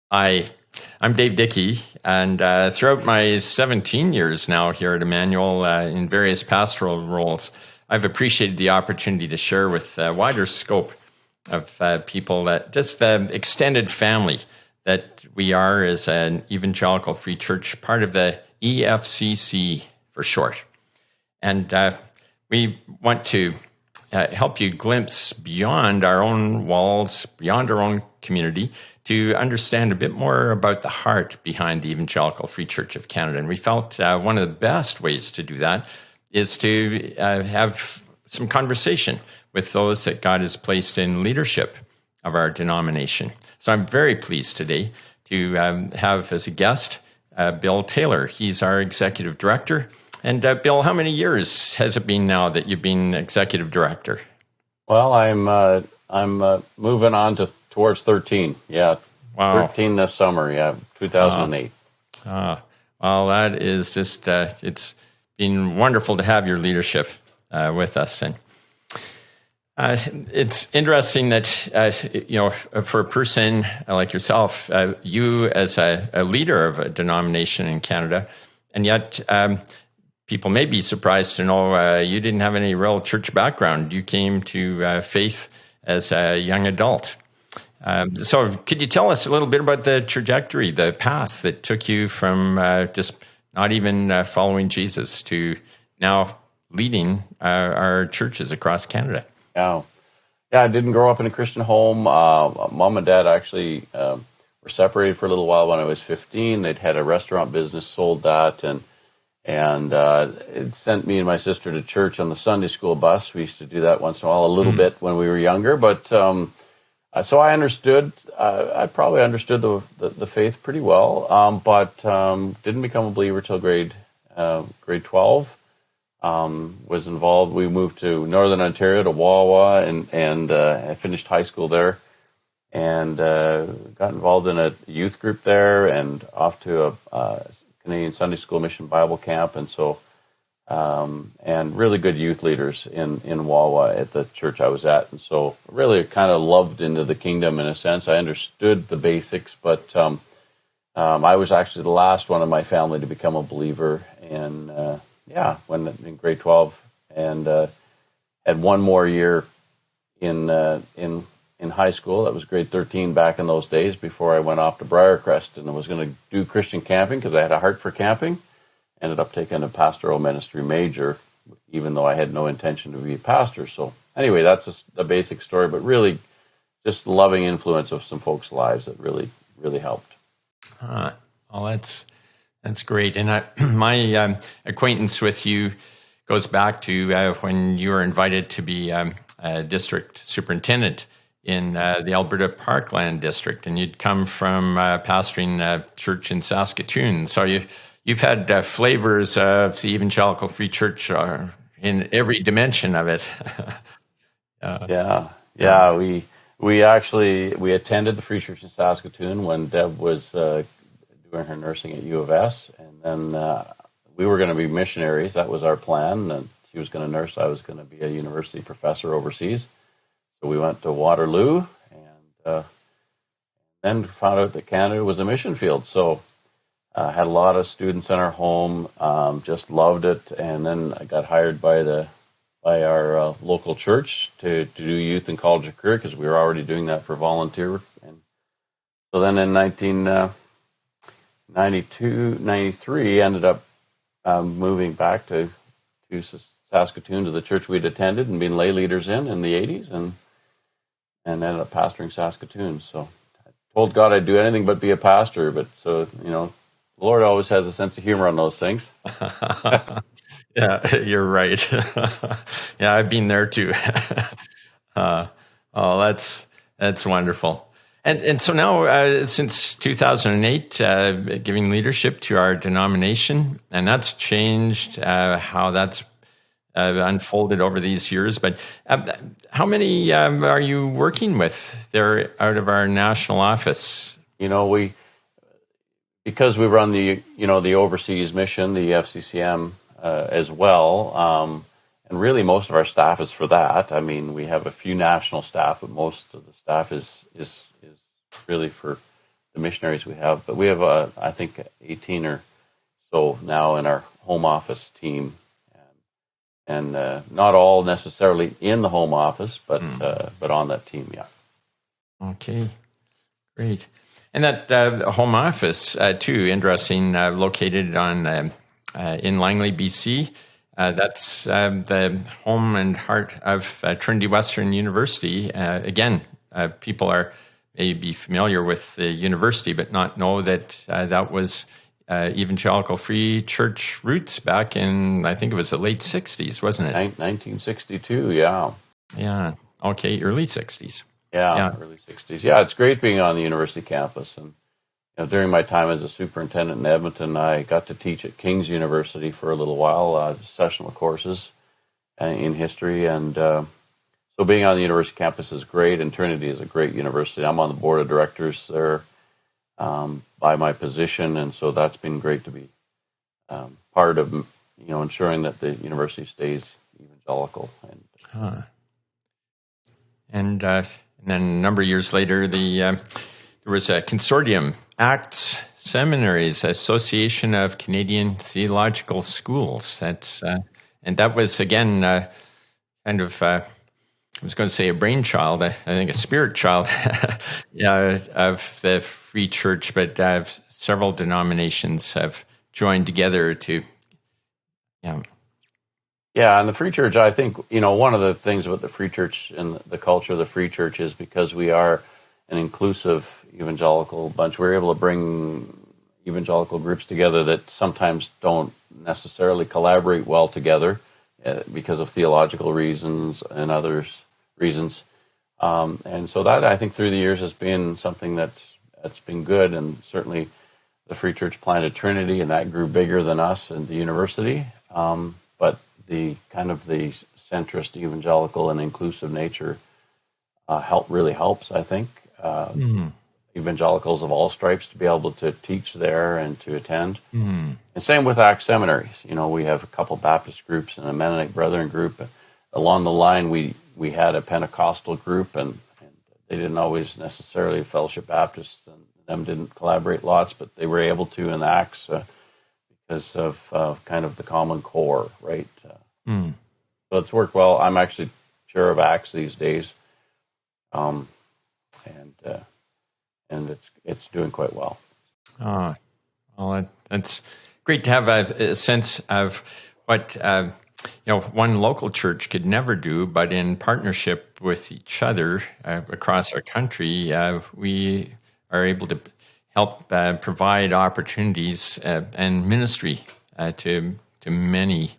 Hi, I'm Dave Dickey, and throughout my 17 years now here at Emmanuel in various pastoral roles, I've appreciated the opportunity to share with a wider scope of people that just the extended family that we are as an evangelical free church, part of the EFCC for short. And we want to help you glimpse beyond our own walls, beyond our own community, to understand a bit more about the heart behind the Evangelical Free Church of Canada. And we felt one of the best ways to do that is to have some conversation with those that God has placed in leadership of our denomination. So I'm very pleased today to have as a guest Bill Taylor. He's our executive director. And Bill, how many years has it been now that you've been executive director? Well, I'm moving on towards 13. Yeah, wow. 13 this summer. Yeah, 2008. Well, that is just it's been wonderful to have your leadership with us, and it's interesting that for a person like yourself, you as a leader of a denomination in Canada, and yet. People may be surprised to know you didn't have any real church background. You came to faith as a young adult. So could you tell us a little bit about the trajectory, the path that took you from just not even following Jesus to now leading our churches across Canada? Yeah, I didn't grow up in a Christian home. Mom and Dad actually were separated for a little while when I was 15. They'd had a restaurant business, sold that, and it sent me and my sister to church on the Sunday school bus. We used to do that once in a while, a little bit when we were younger. But so I understood. I probably understood the faith pretty well, but didn't become a believer till grade 12. Was involved. We moved to Northern Ontario to Wawa, and I finished high school there, and got involved in a youth group there, and off to a Canadian Sunday School Mission Bible Camp, and so and really good youth leaders in Wawa at the church I was at, and so really kind of loved into the kingdom in a sense. I understood the basics, but I was actually the last one in my family to become a believer, and when in grade 12, and had one more year in high school. That was grade 13 back in those days before I went off to Briarcrest, and I was going to do Christian camping because I had a heart for camping. Ended up taking a pastoral ministry major, even though I had no intention to be a pastor. So anyway, that's a basic story, but really just the loving influence of some folks' lives that really, really helped. Well, that's great. And my acquaintance with you goes back to when you were invited to be a district superintendent in the Alberta Parkland District, and you'd come from pastoring a church in Saskatoon. So you've had flavors of the Evangelical Free Church in every dimension of it. We attended the Free Church in Saskatoon when Deb was doing her nursing at U of S, and then we were going to be missionaries. That was our plan, and she was going to nurse. I was going to be a university professor overseas. So we went to Waterloo, and then found out that Canada was a mission field. So had a lot of students in our home, just loved it, and then I got hired by our local church to do youth and college and career because we were already doing that for volunteer. And so then in 1993, ended up moving back to Saskatoon to the church we'd attended and been lay leaders in the 80s, and ended up pastoring Saskatoon. So I told God I'd do anything but be a pastor, but so, the Lord always has a sense of humor on those things. Yeah, you're right. Yeah, I've been there too. That's wonderful. And so now, since 2008, giving leadership to our denomination, and that's changed how that's unfolded over these years. But how many are you working with there out of our national office? Because we run the overseas mission, the FCCM as well, and really most of our staff is for that. I mean, we have a few national staff, but most of the staff is really for the missionaries we have. But we have, I think, 18 or so now in our home office team. And not all necessarily in the home office, but on that team, yeah. Okay, great. And that home office, too, interesting, located in Langley, BC. That's the home and heart of Trinity Western University. Again, people may be familiar with the university, but not know that that was Evangelical Free Church roots back in, I think it was the late 60s, wasn't it? 1962, yeah. Yeah, okay, early 60s. Yeah, early 60s. Yeah, it's great being on the university campus. And during my time as a superintendent in Edmonton, I got to teach at King's University for a little while, sessional courses in history. And so being on the university campus is great, and Trinity is a great university. I'm on the board of directors there by my position, and so that's been great to be part of ensuring that the university stays evangelical. And then a number of years later, there was a consortium, ACTS Seminaries, Association of Canadian Theological Schools. And that was, again, kind of, I was going to say a brainchild, I think a spirit child of the Free Church, but several denominations have joined together to, Yeah, and the Free Church, I think, one of the things about the Free Church and the culture of the Free Church is because we are an inclusive evangelical bunch, we're able to bring evangelical groups together that sometimes don't necessarily collaborate well together because of theological reasons and other reasons. And so that, I think, through the years has been something that's been good, and certainly the Free Church planted Trinity, and that grew bigger than us and the university. But the kind of the centrist evangelical and inclusive nature really helps, I think, evangelicals of all stripes to be able to teach there and to attend. And same with ACT seminaries. We have a couple Baptist groups and a Mennonite Brethren group. Along the line, we had a Pentecostal group, and they didn't always necessarily Fellowship Baptists, and them didn't collaborate lots, but they were able to in the ACTS because of kind of the common core, right? So it's worked well. I'm actually chair of ACTS these days, and it's doing quite well. Well, it's great to have a sense of what one local church could never do, but in partnership with each other across our country, we are able to help provide opportunities and ministry to many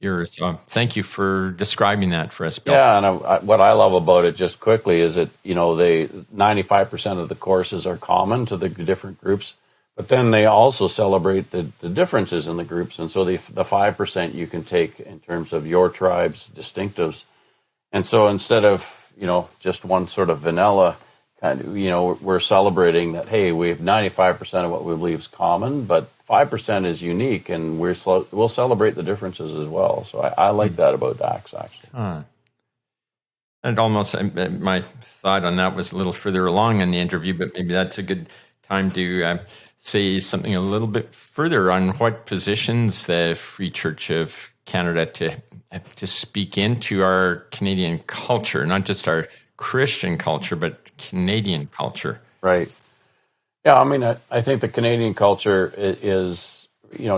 here. So thank you for describing that for us, Bill. Yeah, and what I love about it, just quickly, is that 95% of the courses are common to the different groups, but then they also celebrate the differences in the groups, and so the 5% you can take in terms of your tribe's distinctives. And so instead of just one sort of vanilla kind of, we're celebrating that, hey, we have 95% of what we believe is common, but 5% is unique, and we'll celebrate the differences as well. So I like that about ACTS, actually. And almost my thought on that was a little further along in the interview, but maybe that's a good time to say something a little bit further on what positions the Free Church of Canada to speak into our Canadian culture, not just our Christian culture, but Canadian culture. Right. Yeah, I mean, I think the Canadian culture is,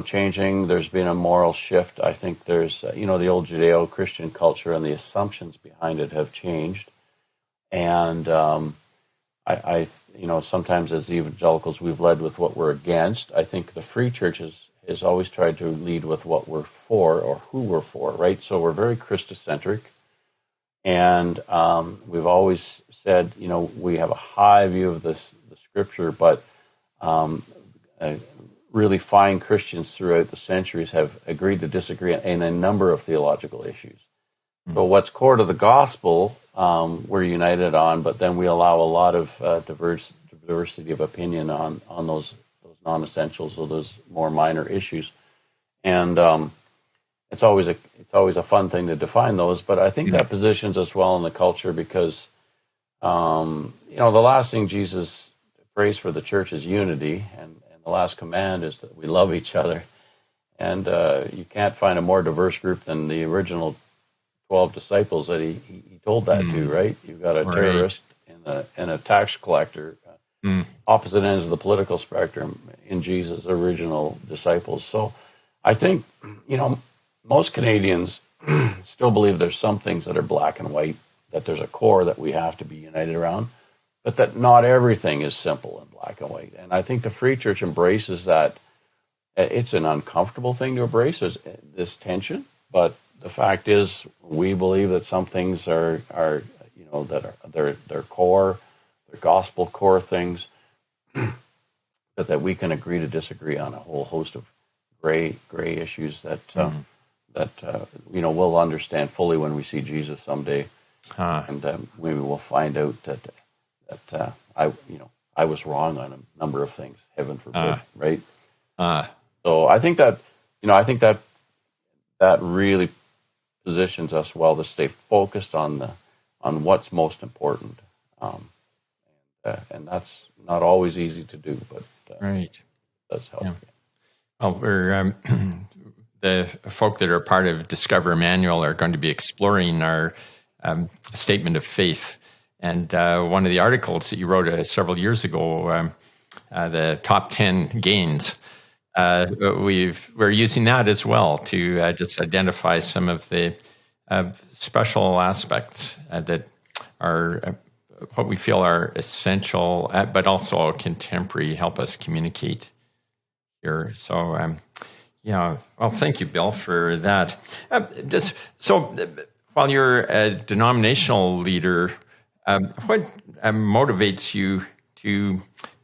changing. There's been a moral shift. I think there's, the old Judeo-Christian culture and the assumptions behind it have changed. And I sometimes as evangelicals, we've led with what we're against. I think the Free Church has always tried to lead with what we're for or who we're for, right? So we're very Christocentric. And we've always said, we have a high view of the Scripture, but really fine Christians throughout the centuries have agreed to disagree in a number of theological issues. So what's core to the gospel, we're united on, but then we allow a lot of diversity of opinion on those non-essentials or those more minor issues. And it's always a fun thing to define those, but I think that positions us well in the culture because, the last thing Jesus prays for the church's unity, and the last command is that we love each other. And you can't find a more diverse group than the original 12 disciples that he told that to, right? You've got a terrorist and a tax collector, opposite ends of the political spectrum in Jesus' original disciples. So I think, most Canadians still believe there's some things that are black and white, that there's a core that we have to be united around, but that not everything is simple and black and white. And I think the Free Church embraces that. It's an uncomfortable thing to embrace, this tension, but the fact is, we believe that some things are that are they're core, they're gospel core things, but that we can agree to disagree on a whole host of gray issues that we'll understand fully when we see Jesus someday, and maybe we'll find out that I was wrong on a number of things. Heaven forbid, right? So I think that really positions us well to stay focused on what's most important, and that's not always easy to do, but does help. Yeah. Well, we're the folk that are part of Discover Emmanuel are going to be exploring our statement of faith, and one of the articles that you wrote several years ago, the top 10 gains. We're using that as well to just identify some of the special aspects that are what we feel are essential, but also contemporary, help us communicate here. So, well, thank you, Bill, for that. While you're a denominational leader, what motivates you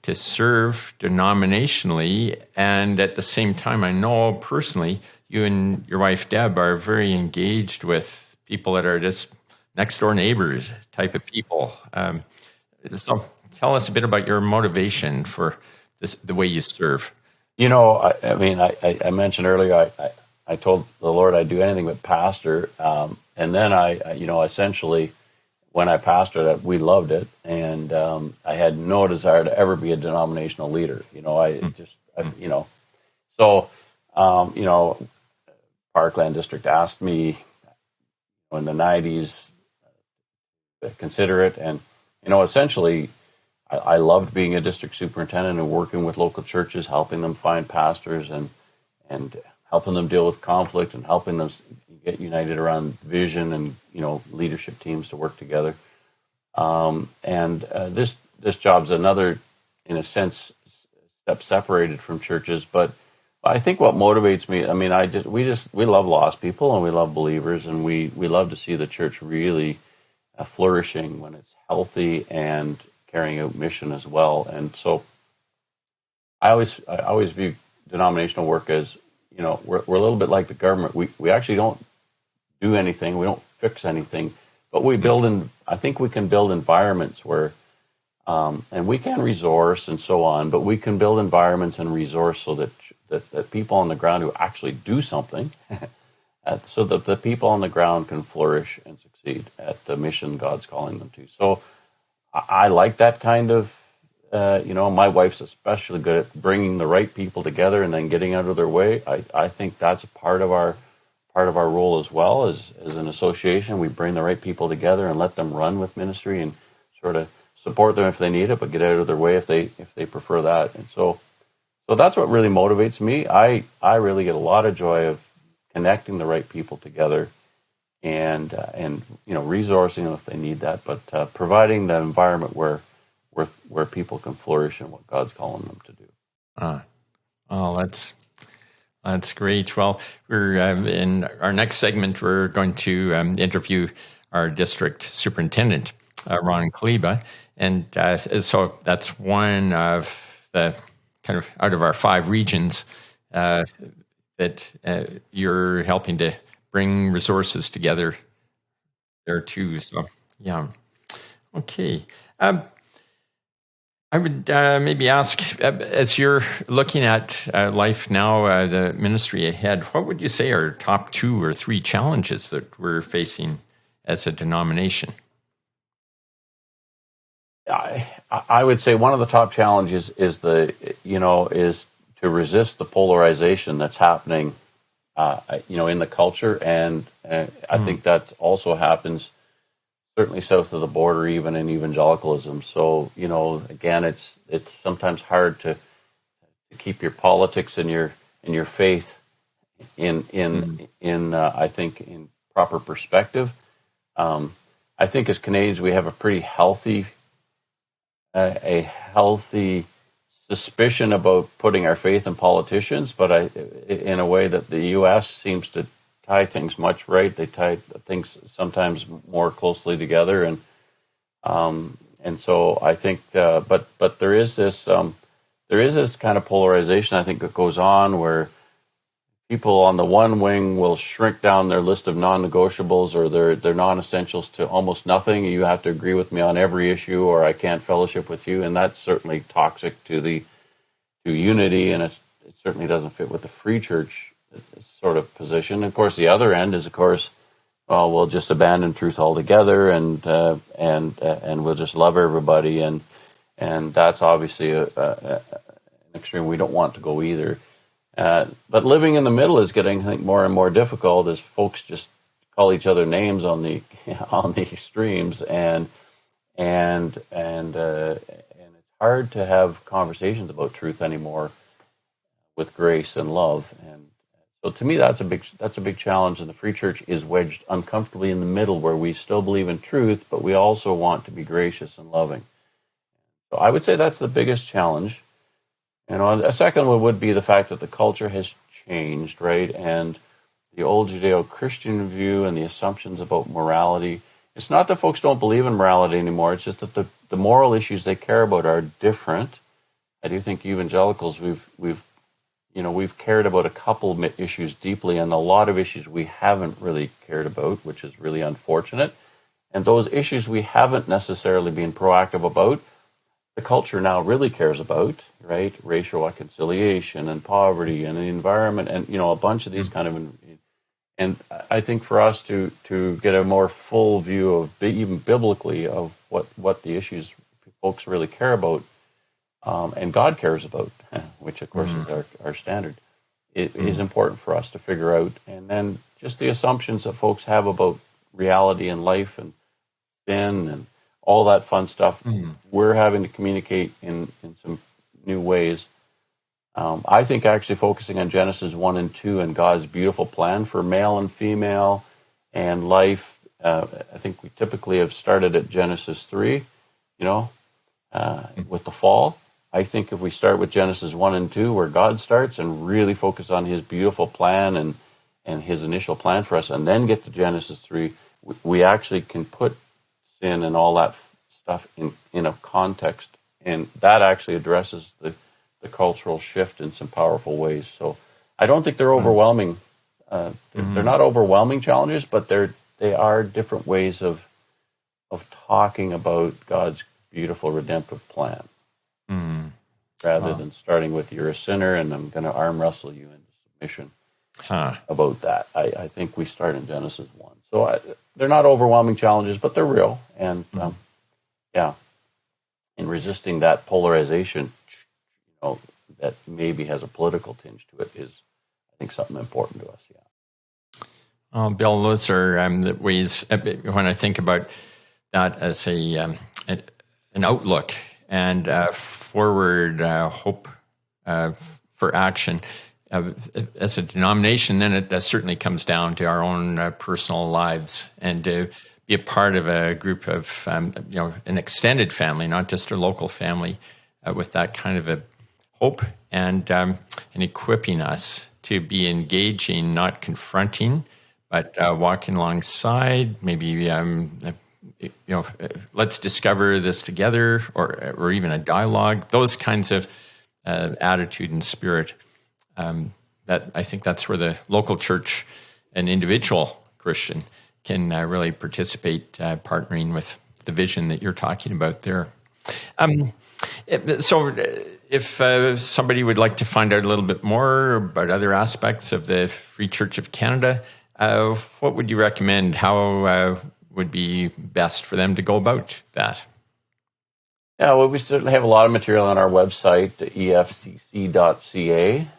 to serve denominationally, and at the same time, I know personally, you and your wife Deb are very engaged with people that are just next door neighbors type of people. So tell us a bit about your motivation for the way you serve. I mentioned earlier, I told the Lord I'd do anything but pastor, and then essentially, when I pastored it, we loved it, and I had no desire to ever be a denominational leader. Parkland District asked me in the 90s to consider it, and essentially, I loved being a district superintendent and working with local churches, helping them find pastors and helping them deal with conflict and helping them get united around vision and leadership teams to work together. This job's another, in a sense, step separated from churches. But I think what motivates me, we love lost people and we love believers, and we love to see the church really flourishing when it's healthy and carrying out mission as well. And so I always view denominational work as, we're a little bit like the government. We actually don't do anything. We don't fix anything, but I think we can build environments where, and we can resource and so on, but we can build environments and resource so that people on the ground who actually do something, so that the people on the ground can flourish and succeed at the mission God's calling them to. So I like that kind of, my wife's especially good at bringing the right people together and then getting out of their way. I think that's a part of our role as well as an association. We bring the right people together and let them run with ministry and sort of support them if they need it, but get out of their way if they prefer that. And so that's what really motivates me. I really get a lot of joy of connecting the right people together and resourcing them if they need that, but providing the environment where people can flourish in what God's calling them to do. That's great. Well, we're in our next segment. We're going to interview our district superintendent, Ron Kaleba, and so that's one of the kind of out of our 5 regions that you're helping to bring resources together there too. So, yeah. Okay. I would maybe ask, as you're looking at life now, the ministry ahead, what would you say are top 2 or 3 challenges that we're facing as a denomination? I would say one of the top challenges is is to resist the polarization that's happening, in the culture, and I think that also happens certainly south of the border, even in evangelicalism. So, again, it's sometimes hard to keep your politics and your faith in I think in proper perspective. I think as Canadians we have a pretty healthy suspicion about putting our faith in politicians, but in a way that the U.S. seems to tie things much right. They tie things sometimes more closely together, and so I think, but there is this kind of polarization I think that goes on where people on the one wing will shrink down their list of non-negotiables or their non-essentials to almost nothing. You have to agree with me on every issue, or I can't fellowship with you, and that's certainly toxic to unity, and it certainly doesn't fit with the free church sort of position. Of course, the other end is, of course, well, we'll just abandon truth altogether, and we'll just love everybody, and that's obviously an extreme we don't want to go either. But living in the middle is getting, I think, more and more difficult as folks just call each other names on the extremes, and it's hard to have conversations about truth anymore with grace and love. And so, to me, that's a big challenge. And the Free Church is wedged uncomfortably in the middle, where we still believe in truth, but we also want to be gracious and loving. So, I would say that's the biggest challenge. A second one would be the fact that the culture has changed, right? And the old Judeo-Christian view and the assumptions about morality. It's not that folks don't believe in morality anymore. It's just that the moral issues they care about are different. I do think evangelicals, we've cared about a couple of issues deeply, and a lot of issues we haven't really cared about, which is really unfortunate. And those issues we haven't necessarily been proactive about, the culture now really cares about, right? Racial reconciliation and poverty and the environment, and a bunch of these kind of. And I think for us to get a more full view of, even biblically, of what the issues folks really care about, and God cares about, which of course is our standard, it is important for us to figure out. And then just the assumptions that folks have about reality and life and sin and all that fun stuff, we're having to communicate in some new ways. I think actually focusing on Genesis 1 and 2 and God's beautiful plan for male and female and life, I think we typically have started at Genesis 3, with the fall. I think if we start with Genesis 1 and 2, where God starts, and really focus on his beautiful plan and his initial plan for us, and then get to Genesis 3, we actually can put sin and all that stuff in a context, and that actually addresses the cultural shift in some powerful ways. So I don't think they're overwhelming. They're not overwhelming challenges, but they are different ways of talking about God's beautiful redemptive plan, rather than starting with you're a sinner and I'm going to arm wrestle you into submission. About that, I think we start in Genesis 1. So they're not overwhelming challenges, but they're real. And in resisting that polarization, that maybe has a political tinge to it, is, I think, something important to us. Yeah. Bill, those are the ways, when I think about that as an outlook and forward hope for action. As a denomination, then it certainly comes down to our own personal lives, and to be a part of a group of, an extended family, not just a local family, with that kind of a hope and equipping us to be engaging, not confronting, but walking alongside. Maybe let's discover this together, or even a dialogue. Those kinds of attitude and spirit. That I think that's where the local church and individual Christian can really participate, partnering with the vision that you're talking about there. So if somebody would like to find out a little bit more about other aspects of the Free Church of Canada, what would you recommend? How would be best for them to go about that? Yeah, well, we certainly have a lot of material on our website, efcc.ca.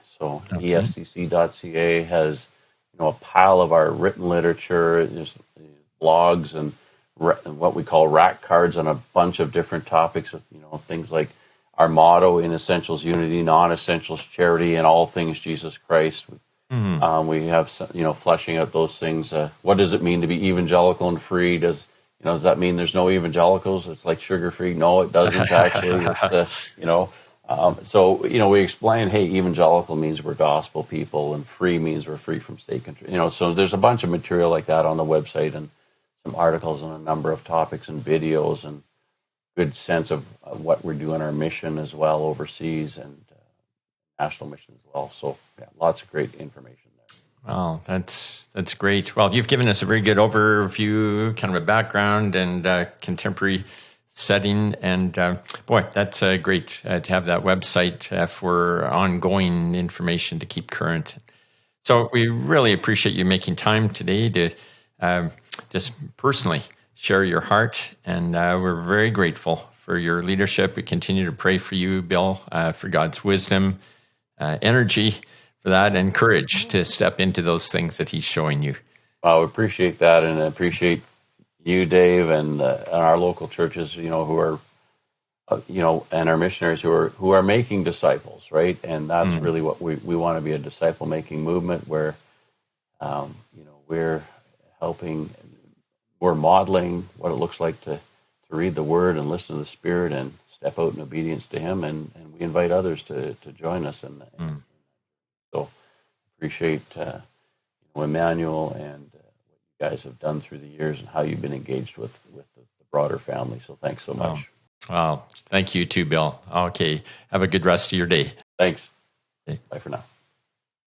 So Okay. efcc.ca has, a pile of our written literature, just blogs and what we call rack cards on a bunch of different topics. Things like our motto in essentials unity, non-essentials charity, and all things Jesus Christ. We have fleshing out those things. What does it mean to be evangelical and free? Does that mean there's no evangelicals? It's like sugar free? No, it doesn't actually. We explain, hey, evangelical means we're gospel people, and free means we're free from state control. So there's a bunch of material like that on the website, and some articles on a number of topics and videos, and good sense of what we're doing, our mission as well overseas, and national mission as well. So yeah, lots of great information there. Wow, that's great. Well, you've given us a very good overview, kind of a background and contemporary setting. And boy, that's great to have that website for ongoing information to keep current. So we really appreciate you making time today to just personally share your heart. And we're very grateful for your leadership. We continue to pray for you, Bill, for God's wisdom, energy for that, and courage to step into those things that he's showing you. Well, we appreciate that, and I appreciate you, Dave, and our local churches, who are, and our missionaries who are making disciples, right? And that's really what we want to be, a disciple-making movement where, we're helping, we're modeling what it looks like to read the Word and listen to the Spirit and step out in obedience to Him, and we invite others to join us. And so appreciate Emmanuel and what you guys have done through the years and how you've been engaged with the broader family. So thanks so much. Wow. Thank you too, Bill. Okay. Have a good rest of your day. Thanks. Okay. Bye for now.